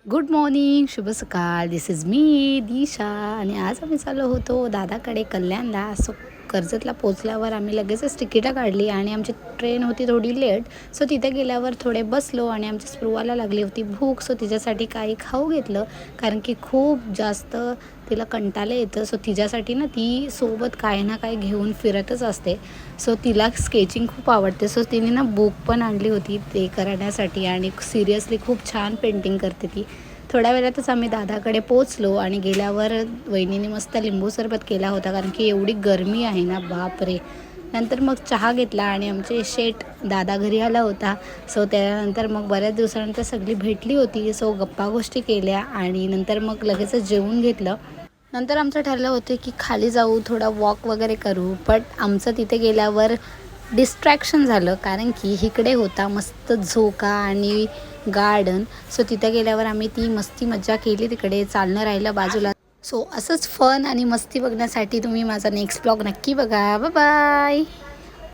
Good morning, शुभ सकाळ. दिस is me दिशा आणि आज आम्ही चाललो होतो दादाकडे कल्याणला. सो कर्जतला पोचल्यावर आम्ही लगेचच तिकीटं काढली आणि आमची ट्रेन होती थोडी लेट. सो तिथे गेल्यावर थोडे बसलो आणि आमच्या स्पृहाला लागली होती भूक. सो तिच्यासाठी काही खाऊ घेतलं कारण की खूप जास्त तिला कंटाळा येतं. सो तिच्यासाठी ना ती सोबत काही ना काही घेऊन फिरतच असते. सो तिला स्केचिंग खूप आवडते. सो तिने ना बुक पण आणली होती ते करण्यासाठी आणि सिरियसली खूप छान पेंटिंग करते ती. थोड्या वेळातच आम्ही दादाकडे पोचलो आणि गेल्यावर वहिनीने मस्त लिंबू सरबत केला होता कारण की एवढी गरमी आहे ना, बापरे. नंतर मग चहा घेतला आणि आमचे शेठ दादा घरी आला होता. सो त्यानंतर मग बऱ्याच दिवसानंतर सगळी भेटली होती. सो गप्पा गोष्टी केल्या आणि नंतर मग लगेचच जेवून घेतलं. नंतर आमचं ठरलं होतं की खाली जाऊ, थोडा वॉक वगैरे करू. बट आमचं तिथे गेल्यावर डिस्ट्रॅक्शन झालं कारण की इकडे होता मस्त झोका आणि गार्डन. सो तिथे गेल्यावर आम्ही ती मस्ती मज्जा केली, तिकडे चालणं राहिलं बाजूला. सो असंच फन आणि मस्ती बघण्यासाठी तुम्ही माझा नेक्स्ट ब्लॉग नक्की बघा. Bye bye.